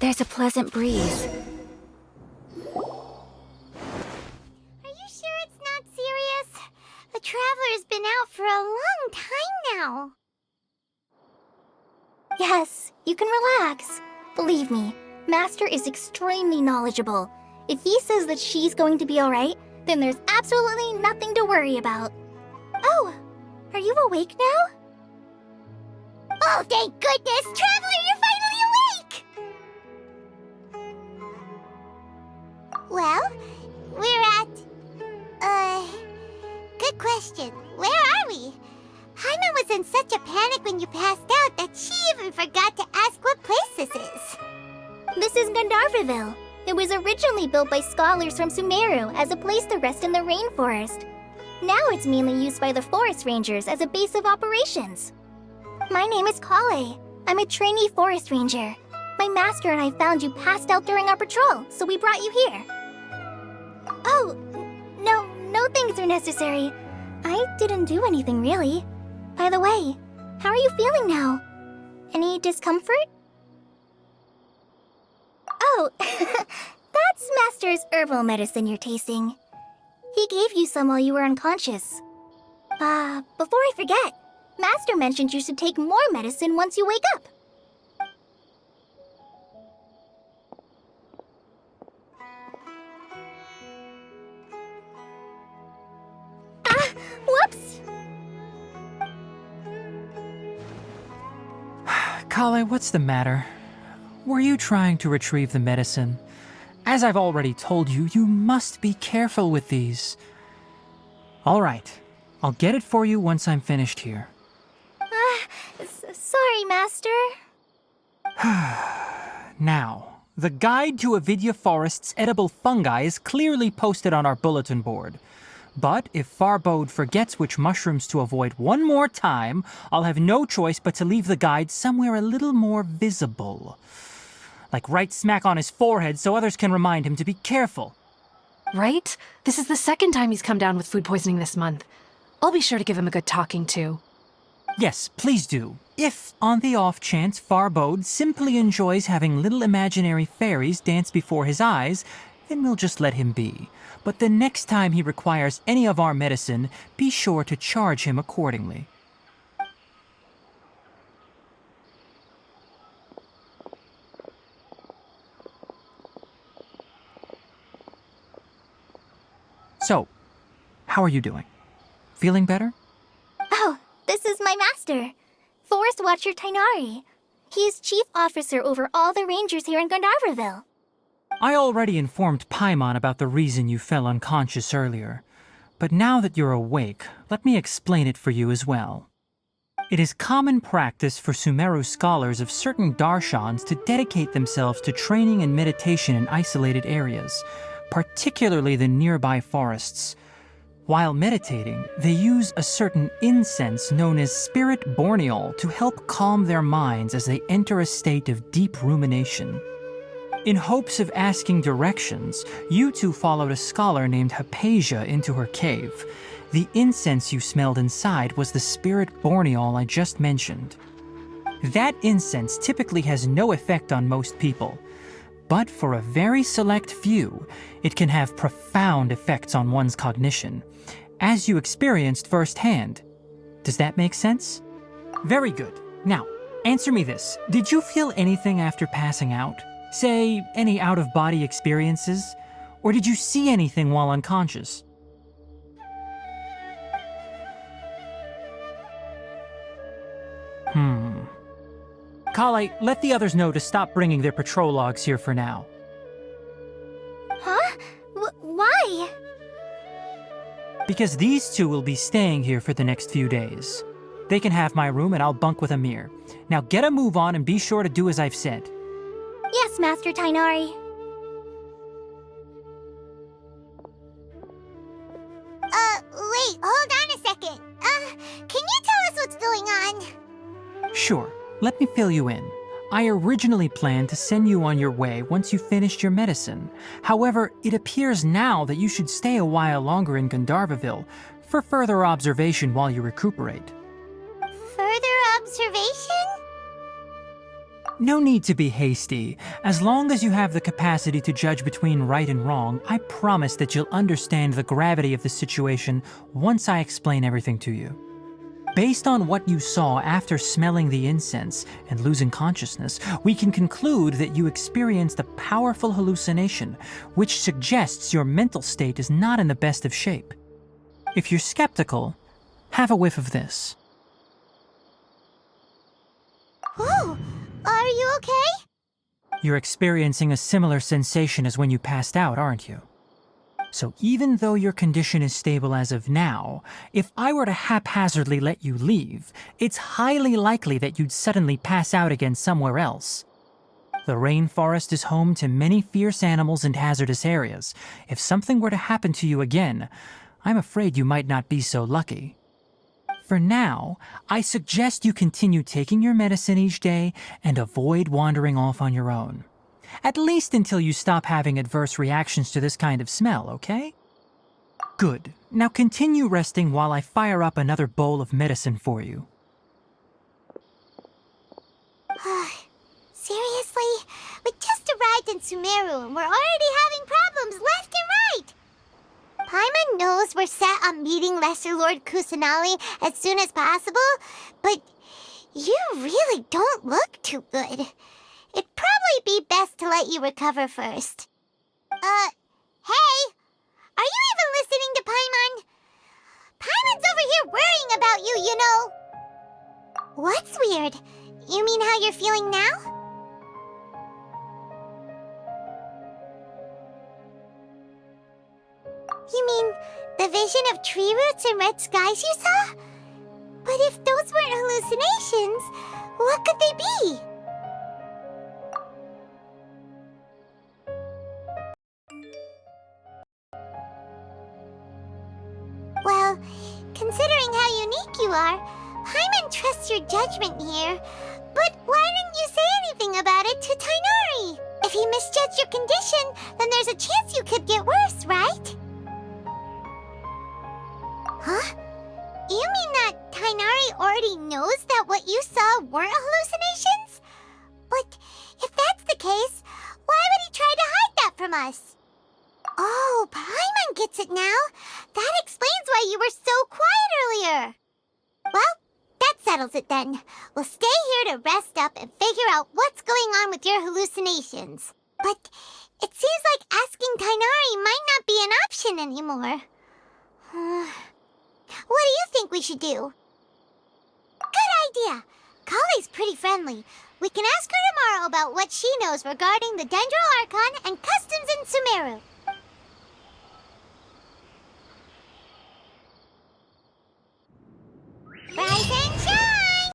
There's a pleasant breeze. Are you sure it's not serious? The Traveler's been out for a long time now. Yes, you can relax. Believe me, Master is extremely knowledgeable. If he says that she's going to be alright, then there's absolutely nothing to worry about. Oh, are you awake now? Oh, thank goodness! Traveler, you're finally awake! Well, we're at... Good question. Where are we? Paimon was in such a panic when you passed out that she even forgot to ask what place this is. This is Gandharvaville. It was originally built by scholars from Sumeru as a place to rest in the rainforest. Now it's mainly used by the forest rangers as a base of operations. My name is Kale. I'm a trainee forest ranger. My master and I found you passed out during our patrol, so we brought you here. Oh, no thanks are necessary. I didn't do anything really. By the way, how are you feeling now? Any discomfort? Oh, that's Master's herbal medicine you're tasting. He gave you some while you were unconscious. Before I forget, Master mentioned you should take more medicine once you wake up. Whoops! Kale, what's the matter? Were you trying to retrieve the medicine? As I've already told you, you must be careful with these. All right, I'll get it for you once I'm finished here. Sorry, Master. Now, the guide to Avidya Forest's edible fungi is clearly posted on our bulletin board. But if Farbode forgets which mushrooms to avoid one more time, I'll have no choice but to leave the guide somewhere a little more visible. Like right smack on his forehead so others can remind him to be careful. Right? This is the second time he's come down with food poisoning this month. I'll be sure to give him a good talking to. Yes, please do. If, on the off chance, Farbode simply enjoys having little imaginary fairies dance before his eyes, then we'll just let him be. But the next time he requires any of our medicine, be sure to charge him accordingly. So, how are you doing? Feeling better? Oh, this is my master, Forest Watcher Tighnari. He is chief officer over all the rangers here in Gandharvaville. I already informed Paimon about the reason you fell unconscious earlier. But now that you're awake, let me explain it for you as well. It is common practice for Sumeru scholars of certain darshans to dedicate themselves to training and meditation in isolated areas, particularly the nearby forests. While meditating, they use a certain incense known as Spirit Borneol to help calm their minds as they enter a state of deep rumination. In hopes of asking directions, you two followed a scholar named Hypatia into her cave. The incense you smelled inside was the Spirit Borneol I just mentioned. That incense typically has no effect on most people, but for a very select few, it can have profound effects on one's cognition, as you experienced firsthand. Does that make sense? Very good. Now, answer me this. Did you feel anything after passing out? Say, any out-of-body experiences? Or did you see anything while unconscious? Kale, let the others know to stop bringing their patrol logs here for now. Huh? Why? Because these two will be staying here for the next few days. They can have my room and I'll bunk with Amir. Now get a move on and be sure to do as I've said. Yes, Master Tainari. Wait, hold on a second. Can you tell us what's going on? Sure, let me fill you in. I originally planned to send you on your way once you finished your medicine. However, it appears now that you should stay a while longer in Gandharvaville for further observation while you recuperate. Further observation? No need to be hasty. As long as you have the capacity to judge between right and wrong, I promise that you'll understand the gravity of the situation once I explain everything to you. Based on what you saw after smelling the incense and losing consciousness, we can conclude that you experienced a powerful hallucination, which suggests your mental state is not in the best of shape. If you're skeptical, have a whiff of this. Whoa, are you okay? You're experiencing a similar sensation as when you passed out, aren't you? So even though your condition is stable as of now, if I were to haphazardly let you leave, it's highly likely that you'd suddenly pass out again somewhere else. The rainforest is home to many fierce animals and hazardous areas. If something were to happen to you again, I'm afraid you might not be so lucky. For now, I suggest you continue taking your medicine each day and avoid wandering off on your own. At least until you stop having adverse reactions to this kind of smell, okay? Good. Now continue resting while I fire up another bowl of medicine for you. Seriously? We just arrived in Sumeru and we're already having problems left and right! Paimon knows we're set on meeting Lesser Lord Kusanali as soon as possible, but you really don't look too good. It'd probably be best to let you recover first. Hey! Are you even listening to Paimon? Paimon's over here worrying about you, you know! What's weird? You mean how you're feeling now? You mean the vision of tree roots and red skies you saw? But if those weren't hallucinations, what could they be? Well, considering how unique you are, Paimon trusts your judgment here. But why didn't you say anything about it to Tainari? If he misjudged your condition, then there's a chance you could get worse, right? Huh? You mean that Tainari already knows that what you saw weren't hallucinations? But if that's the case, why would he try to hide that from us? Oh, Paimon gets it now. That explains why you were so quiet earlier. Well, that settles it then. We'll stay here to rest up and figure out what's going on with your hallucinations. But it seems like asking Tainari might not be an option anymore. What do you think we should do? Good idea. Kale's pretty friendly. We can ask her tomorrow about what she knows regarding the Dendro Archon and customs in Sumeru. Rise